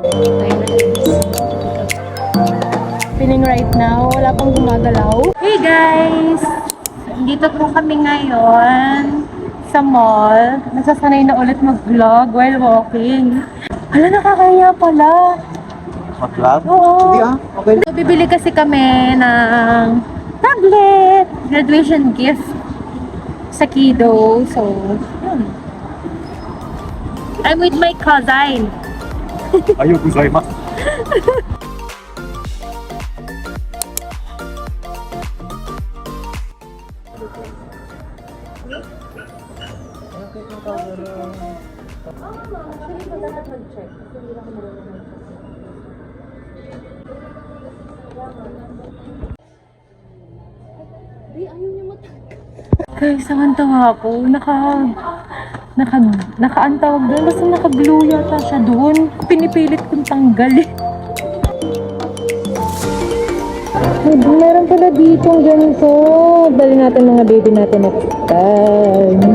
Tayo na feeling right now, wala pang gumagalaw. Hey guys! Dito po kami ngayon sa mall. Nasasanay na ulit mag-vlog while walking. Hala, nakakaya pala. Mag-vlog? Oo. Hindi okay. So, bibili kasi kami ng tablet, graduation gift sa Kido. So, yun. I'm with my cousin. Ayaw gozaimasu. Guys, samantawa ako, naka-antawag doon, basta naka-glue yata siya doon. Pinipilit kong tanggalin. Meron pala dito ang ganito. Dali natin mga baby natin next time.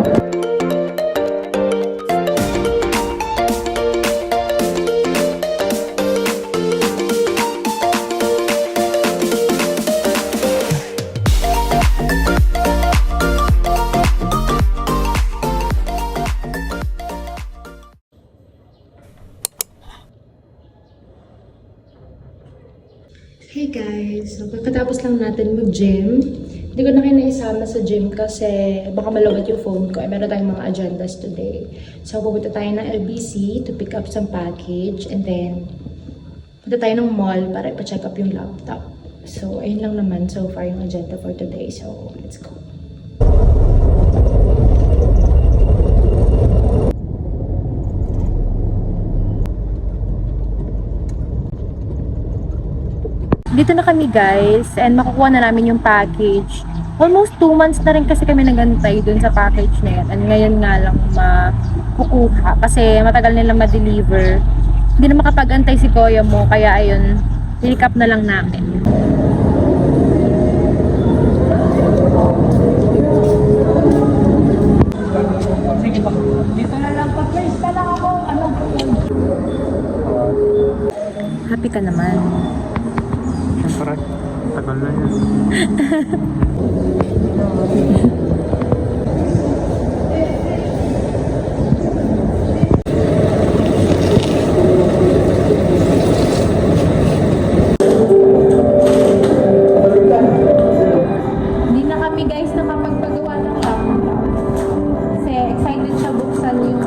Hey guys, so pagkatapos lang natin mag-gym, hindi ko na kayo naisama sa gym kasi baka malawat yung phone ko. Meron tayong mga agendas today. So pupunta tayo ng LBC to pick up some package and then punta tayo ng mall para ipa-check up yung laptop. So ayun lang naman so far yung agenda for today. So let's go. Dito na kami guys and makukuha na namin yung package. Almost 2 months na rin kasi kami nagantay dun sa package na yan. And ngayon nga lang makukuha kasi matagal nilang ma-deliver. Hindi na makapag-antay si Kuya mo kaya ayun, pick up na lang namin. Sige pa. Dito na lang pa please. Kala ako happy ka naman. Siyempre, tagal na yan. Hindi na kami guys nakapagpagawa ng laptop. Kasi excited siya buksan yung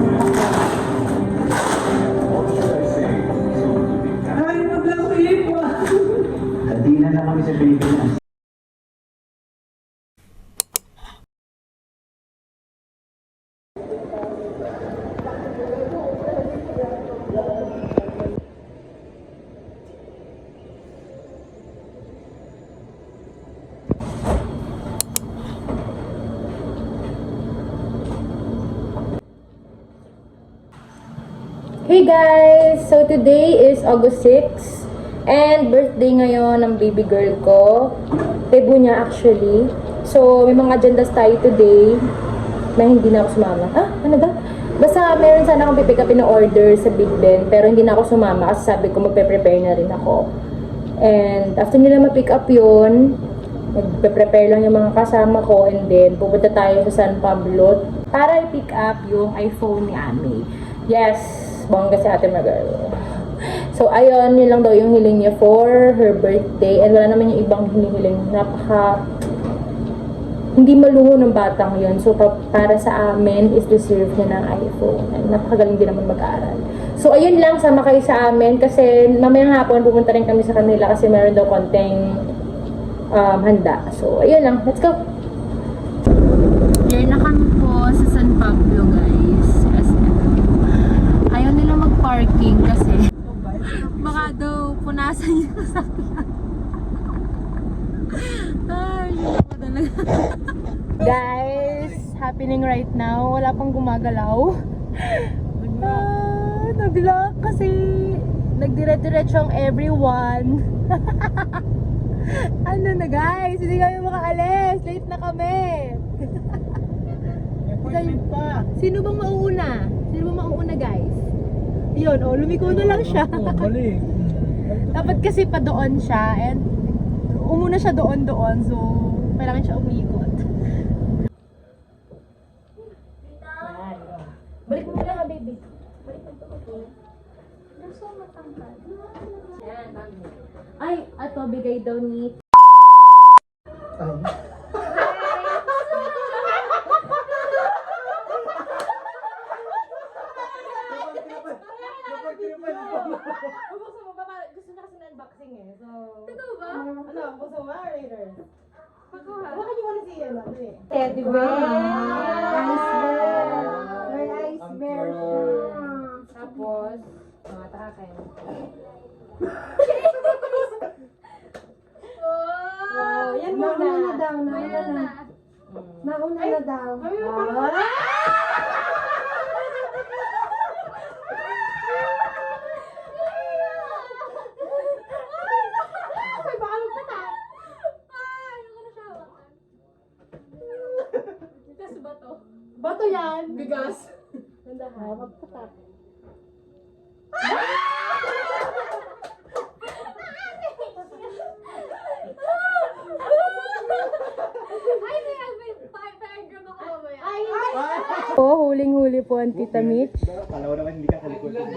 Hindi na lang kami sa Pilipinas. Hey guys! So today is August 6 and birthday ngayon ng baby girl ko. Debut niya actually. So may mga agendas tayo today na hindi na ako sumama. Ano ba? Basta meron sana akong pipick upin na order sa Big Ben pero hindi na ako sumama kasi sabi ko magpe-prepare na rin ako. And after nila ma-pick up yun, magpe-prepare lang yung mga kasama ko and then pupunta tayo sa San Pablo para i-pick up yung iPhone ni Ami. Yes! Bongga si Ate Magal. So, ayun, yun lang daw yung hiling niya for her birthday. And wala naman yung ibang hinihiling. Hindi maluho ng batang yun. So, para sa amin, is deserve niya ng iPhone. And napakagaling din naman mag-aaral. So, ayun lang, sama kayo sa amin. Kasi, mamayang hapon, pupunta rin kami sa kanila kasi meron daw konting handa. So, ayun lang. Let's go! Here na kami po sa San Pablo, guys. Ayaw nila mag-parking kasi baka daw punasan yung sasakyan. Ay, ako talaga. Guys, happening right now. Wala pang gumagalaw. Nag-lock kasi nagdire-diretso ang everyone. Ano na guys? Hindi kami makaalis. Late na kami. Sino bang mauuna? Sino bang mauuna guys? Yun, oh, lumiko na lang siya. Oo, mali. Dapat kasi pa doon siya and umuna siya doon. So, kailangan siya umikot. Balik mo na, baby. Balik mo to. Gusto mo matangkad. Yan, tama. Ay, ato, bigay daw ni... Bubuksan mo ba? Gusto niya kasi na unboxing eh. So... Totoo ba? Ano? Buksan mo ba later? Pagkuha. Bakit you wanna see ano eh? Teddy bear! Ice bear! May ice bear siya. Tapos, mga takay. Wow! Yan muna. Nauna na daw. Nauna na. Nauna na daw. Bato yan! Bigas! Nandahan. Magpatak. Huling-huli po ang Tita Mitch. Kala ko naman hindi ka sa likod ko.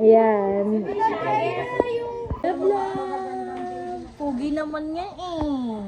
Ayan. Pogi naman nga eh.